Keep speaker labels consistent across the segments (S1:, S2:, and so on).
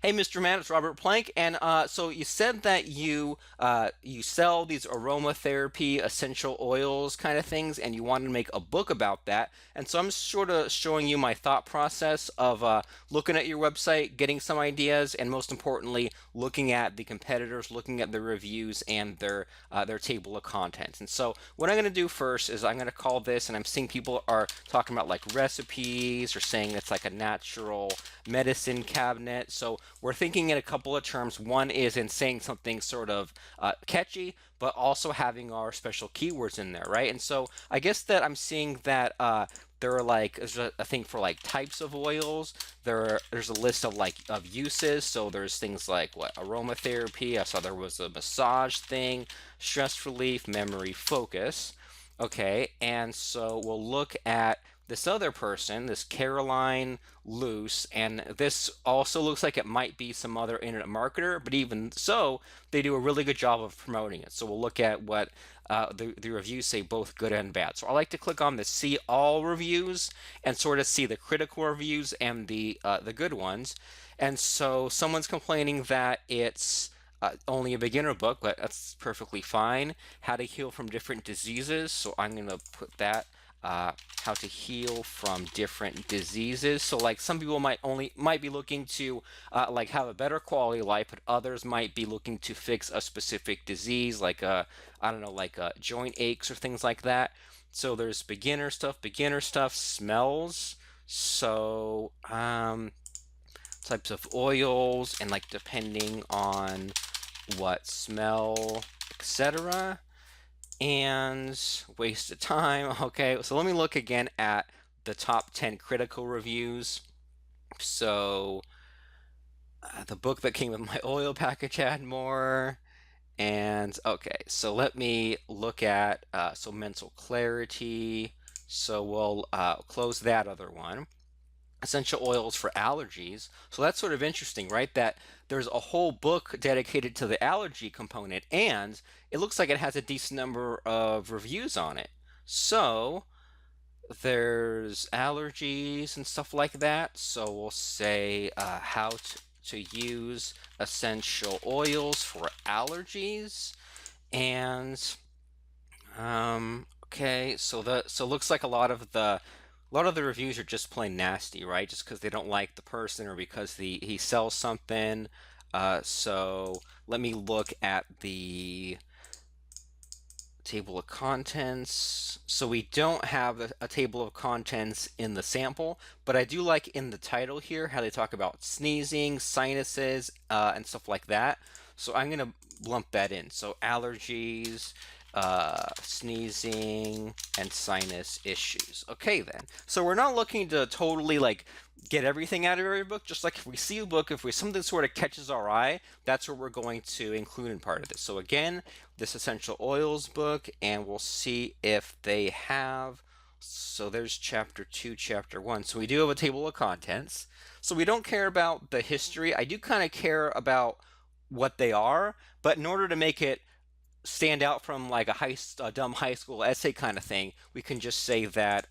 S1: Hey, Mr. Man, it's Robert Plank, and so you said that you sell these aromatherapy essential oils kind of things, and you wanted to make a book about that. And so I'm sort of showing you my thought process of looking at your website, getting some ideas, and most importantly, looking at the competitors, looking at the reviews and their table of contents. And so what I'm going to do first is I'm going to call this, and I'm seeing people are talking about like recipes or saying it's like a natural medicine cabinet. So we're thinking in a couple of terms. One is in saying something sort of catchy, but also having our special keywords in there, right? And so I guess that I'm seeing that there are like there's a thing for like types of oils. There's a list of like of uses. So there's things like what aromatherapy. I saw there was a massage thing, stress relief, memory, focus. Okay, and so we'll look at this other person, this Caroline Luce, and this also looks like it might be some other internet marketer, but even so, they do a really good job of promoting it. So we'll look at what the reviews say, both good and bad. So I like to click on the see all reviews and sort of see the critical reviews and the good ones. And so someone's complaining that it's only a beginner book, but that's perfectly fine. How to heal from different diseases. So I'm going to put that how to heal from different diseases. So like some people might be looking to like have a better quality of life, but others might be looking to fix a specific disease, like I don't know, like joint aches or things like that. So there's beginner stuff, smells. So types of oils and like depending on what smell, etc. And waste of time. Okay, so let me look again at the top 10 critical reviews. So the book that came with my oil package had more. And okay, so let me look at so mental clarity. So we'll close that other one. Essential oils for allergies. So that's sort of interesting, right? That there's a whole book dedicated to the allergy component, and it looks like it has a decent number of reviews on it. So there's allergies and stuff like that. So we'll say how to use essential oils for allergies. And okay, so it looks like a lot of the reviews are just plain nasty, right? Just because they don't like the person or because he sells something. So let me look at the table of contents. So we don't have a table of contents in the sample, but I do like in the title here how they talk about sneezing, sinuses, and stuff like that. So I'm gonna lump that in. So allergies, sneezing, and sinus issues. Okay, then. So we're not looking to totally like get everything out of every book. Just like if we see a book, if we something sort of catches our eye, that's what we're going to include in part of this. So again, this essential oils book, and we'll see if they have. So there's chapter 2, chapter 1. So we do have a table of contents. So we don't care about the history. I do kind of care about what they are, but in order to make it stand out from like a dumb high school essay kind of thing, we can just say that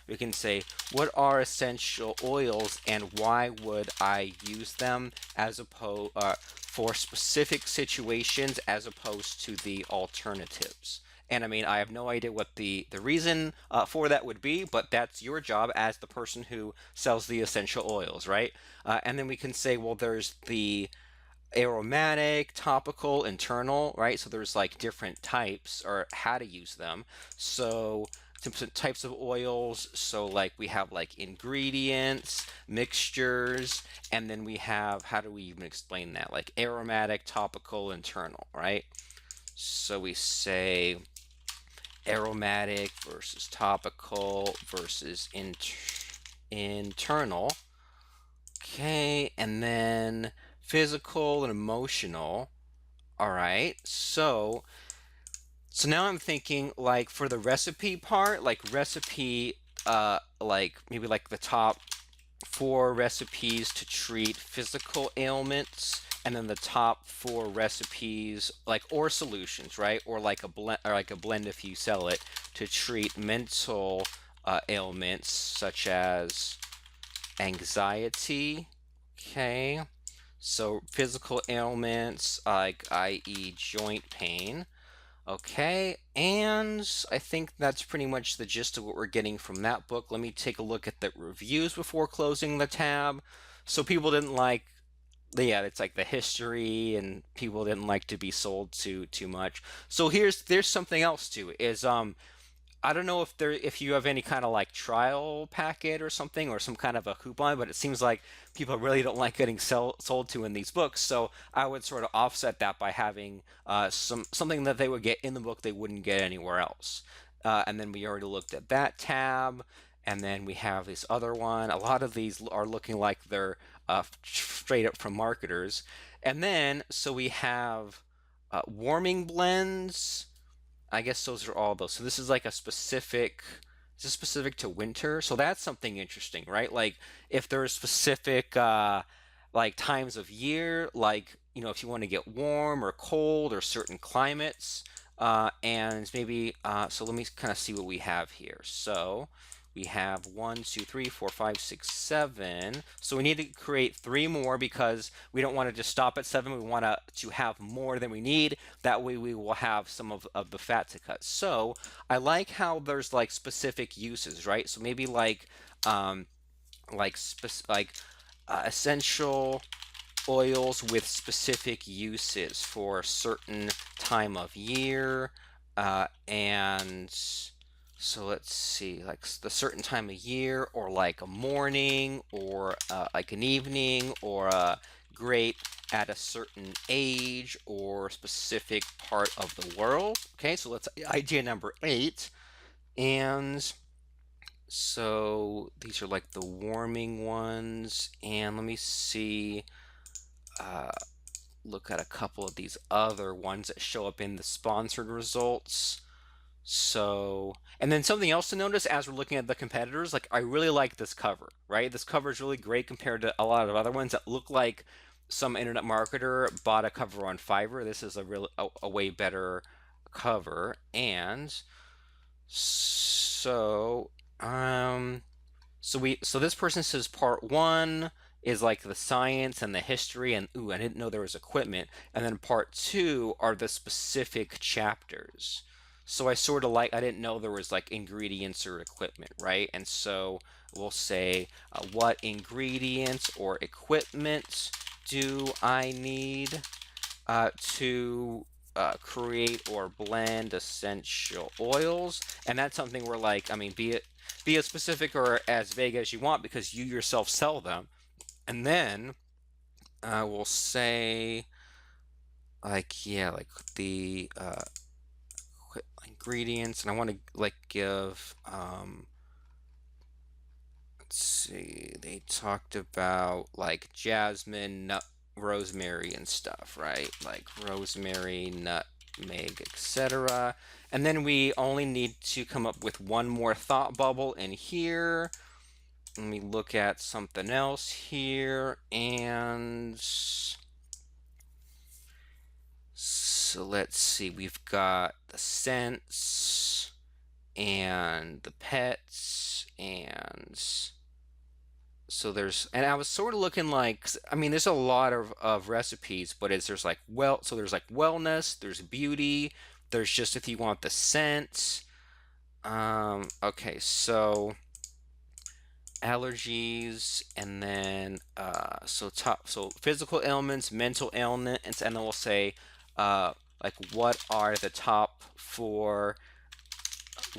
S1: we can say what are essential oils and why would I use them as opposed for specific situations as opposed to the alternatives. And I mean, I have no idea what the reason for that would be, but that's your job as the person who sells the essential oils, right? And then we can say, well, there's the aromatic, topical, internal, right? So there's like different types or how to use them. So some types of oils. So like we have like ingredients, mixtures, and then we have, how do we even explain that? Like aromatic, topical, internal, right? So we say aromatic versus topical versus internal. Okay, and then physical and emotional. All right. So now I'm thinking like for the recipe part, like recipe like maybe like the top 4 recipes to treat physical ailments and then the top 4 recipes like or solutions, right? Or like a blend if you sell it to treat mental ailments such as anxiety. Okay. So physical ailments like i.e. joint pain. Okay, and I think that's pretty much the gist of what we're getting from that book. Let me take a look at the reviews before closing the tab. So people didn't like, yeah, it's like the history, and people didn't like to be sold to too much. So there's something else too. Is I don't know if you have any kind of like trial packet or something or some kind of a coupon, but it seems like people really don't like getting sold to in these books. So I would sort of offset that by having something that they would get in the book they wouldn't get anywhere else. And then we already looked at that tab, and then we have this other one. A lot of these are looking like they're straight up from marketers. And then so we have warming blends. I guess those are all those. So this is like a specific, is this specific to winter? So that's something interesting, right? Like if there's specific like times of year, like if you want to get warm or cold or certain climates, and maybe so let me kind of see what we have here. So we have 1, 2, 3, 4, 5, 6, 7. So we need to create three more because we don't want to just stop at 7. We want to have more than we need. That way we will have some of the fat to cut. So I like how there's like specific uses, right? So maybe like essential oils with specific uses for a certain time of year, and so let's see, like the certain time of year, or like a morning, or like an evening, or a great at a certain age or specific part of the world. Okay, so let's idea number 8. And so these are like the warming ones, and let me see, uh, look at a couple of these other ones that show up in the sponsored results. So, and then something else to notice as we're looking at the competitors, like I really like this cover, right? This cover is really great compared to a lot of other ones that look like some internet marketer bought a cover on Fiverr. This is a way better cover. And so, so this person says part 1 is like the science and the history, and ooh, I didn't know there was equipment. And then part 2 are the specific chapters. So I didn't know there was like ingredients or equipment, right? And so we'll say what ingredients or equipment do I need to create or blend essential oils. And that's something where, like, I mean, be as specific or as vague as you want because you yourself sell them. And then we'll say, like, yeah, like the ingredients, and I want to like give let's see, they talked about like jasmine, nut, rosemary, and stuff, right? Like rosemary, nutmeg, etc. And then we only need to come up with one more thought bubble in here. Let me look at something else here. And so let's see, we've got the scents and the pets, and so and I was sort of looking like, I mean, there's a lot of recipes, but there's like, so there's like wellness, there's beauty, there's just if you want the scent. Okay, so allergies, and then so physical ailments, mental ailments, and then we'll say like what are the top 4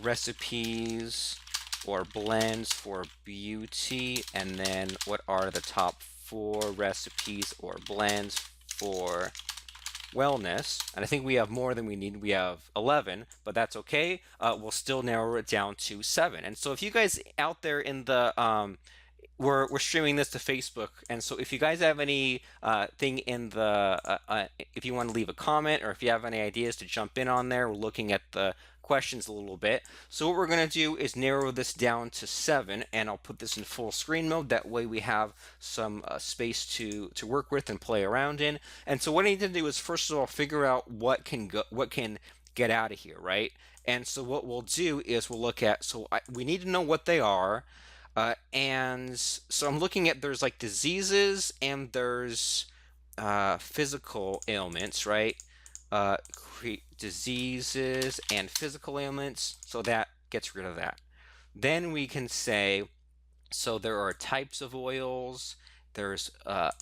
S1: recipes or blends for beauty, and then what are the top 4 recipes or blends for wellness. And I think we have more than we need. We have 11, but that's okay. We'll still narrow it down to 7. And so if you guys out there in the we're streaming this to Facebook, and so if you guys have any thing in the if you want to leave a comment, or if you have any ideas to jump in on there, we're looking at the questions a little bit. So what we're going to do is narrow this down to 7, and I'll put this in full screen mode. That way we have some space to work with and play around in. And so what I need to do is first of all figure out what can get out of here, right? And so what we'll do is we'll look at, we need to know what they are. And so I'm looking at, there's like diseases, and there's physical ailments, right? Diseases and physical ailments, so that gets rid of that. Then we can say, so there are types of oils, there's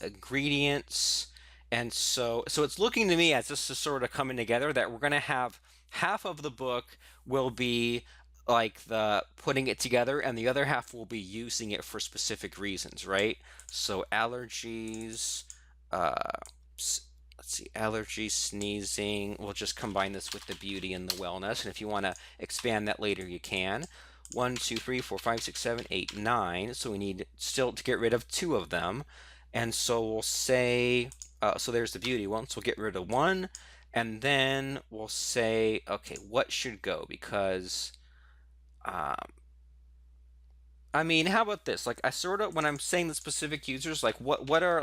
S1: ingredients, and so it's looking to me as this is sort of coming together that we're going to have half of the book will be like the putting it together, and the other half will be using it for specific reasons, right? So allergies, uh, let's see, allergies, sneezing. We'll just combine this with the beauty and the wellness, and if you want to expand that later, you can. 1, 2, 3, 4, 5, 6, 7, 8, 9. So we need still to get rid of 2 of them. And so we'll say, so there's the beauty one. So we'll get rid of 1. And then we'll say, okay, what should go? Because, um, I mean, how about this? Like, I sort of, when I'm saying the specific users, like, what are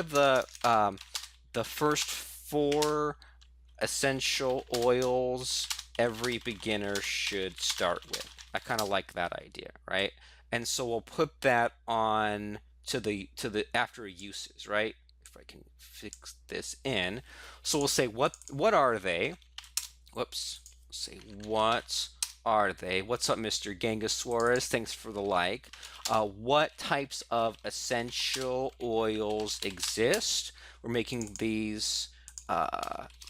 S1: the first 4 essential oils every beginner should start with? I kind of like that idea, right? And so we'll put that on to the after uses, right? If I can fix this in. So we'll say what are they? Whoops. Say what are they? What's up, Mr. Genghis Suarez? Thanks for the like. What types of essential oils exist? We're making these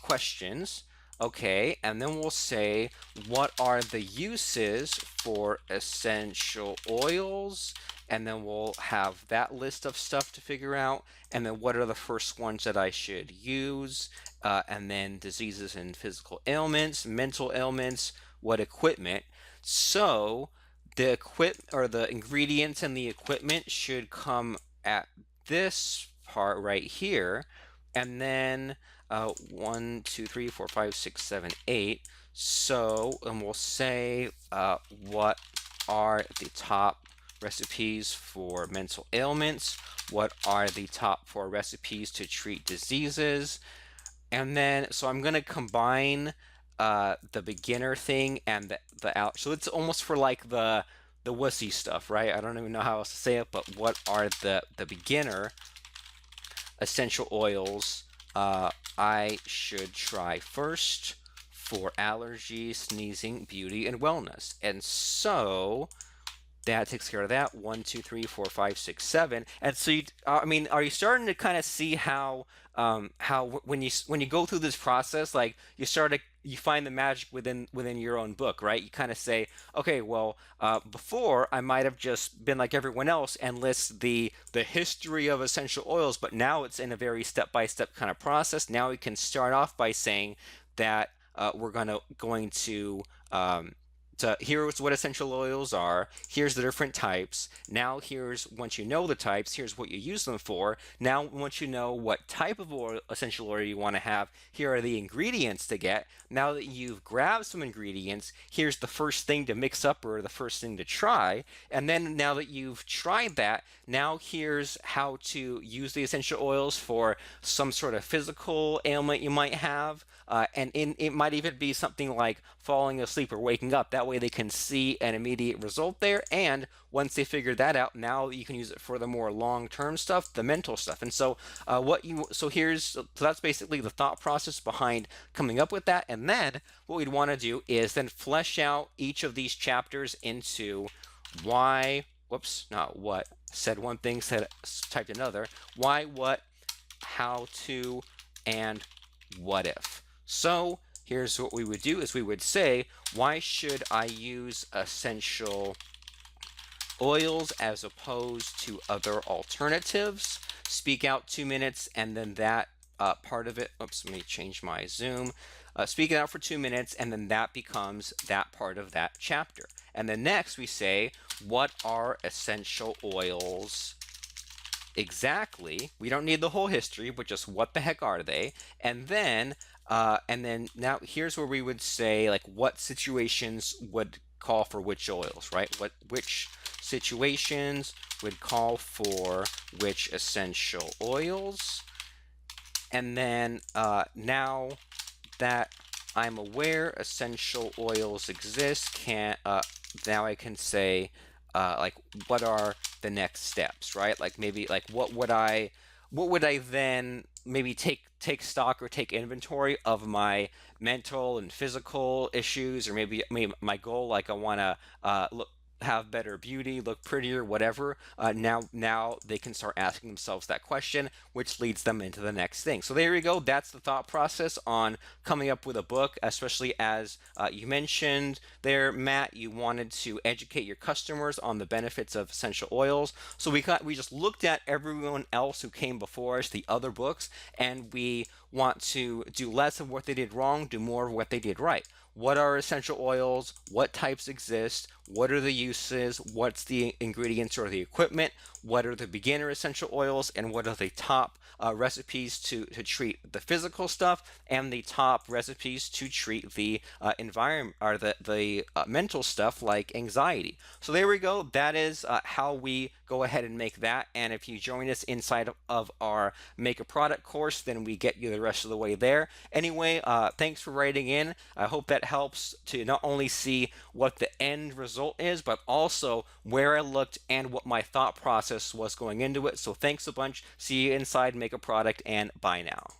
S1: questions. Okay, and then we'll say, what are the uses for essential oils? And then we'll have that list of stuff to figure out. And then what are the first ones that I should use? And then diseases and physical ailments, mental ailments, what equipment. So the the ingredients and the equipment should come at this part right here. And then 1, 2, 3, 4, 5, 6, 7, 8. So, and we'll say what are the top recipes for mental ailments? What are the top 4 recipes to treat diseases? And then, so I'm going to combine the beginner thing and the out. So it's almost for like the wussy stuff, right? I don't even know how else to say it, but what are the beginner essential oils I should try first for allergies, sneezing, beauty, and wellness? And so that takes care of that. 1, 2, 3, 4, 5, 6, 7. And so, I mean, are you starting to kind of see how when you go through this process, like you find the magic within your own book, right? You kind of say, okay, well, before I might have just been like everyone else and list the history of essential oils, but now it's in a very step-by-step kind of process. Now we can start off by saying that we're going to here's what essential oils are, here's the different types. Now here's, once you know the types, here's what you use them for. Now once you know what type of oil, essential oil you want to have, here are the ingredients to get. Now that you've grabbed some ingredients, here's the first thing to mix up or the first thing to try. And then now that you've tried that, now here's how to use the essential oils for some sort of physical ailment you might have. It might even be something like falling asleep or waking up. That way they can see an immediate result there. And once they figure that out, now you can use it for the more long-term stuff, the mental stuff. And so so that's basically the thought process behind coming up with that. And then what we'd want to do is then flesh out each of these chapters into why, whoops, not what, said one thing, typed another, why, what, how to, and what if. So here's what we would do is we would say, why should I use essential oils as opposed to other alternatives? Speak out 2 minutes, and then that part of it, oops, let me change my zoom. Speak it out for 2 minutes, and then that becomes that part of that chapter. And then next we say, what are essential oils exactly? We don't need the whole history, but just what the heck are they? And then now here's where we would say, like, what situations would call for which oils, right? Which situations would call for which essential oils? And then now that I'm aware essential oils exist, now I can say like, what are the next steps, right? Like maybe like what would I what would I then maybe take stock or take inventory of my mental and physical issues, or maybe my goal, like I want to look, have better beauty, look prettier, whatever. Now they can start asking themselves that question, which leads them into the next thing. So there you go. That's the thought process on coming up with a book, especially as you mentioned there, Matt, you wanted to educate your customers on the benefits of essential oils. So we just looked at everyone else who came before us, the other books, and we want to do less of what they did wrong, do more of what they did right. What are essential oils? What types exist? What are the uses? What's the ingredients or the equipment? What are the beginner essential oils? And what are the top recipes to treat the physical stuff, and the top recipes to treat the environment or the mental stuff like anxiety. So there we go. That is how we go ahead and make that. And if you join us inside of our Make a Product course, then we get you the rest of the way there. Anyway, thanks for writing in. I hope that helps to not only see what the end result is, but also where I looked and what my thought process was going into it. So thanks a bunch. See you inside Make a Product, and bye now.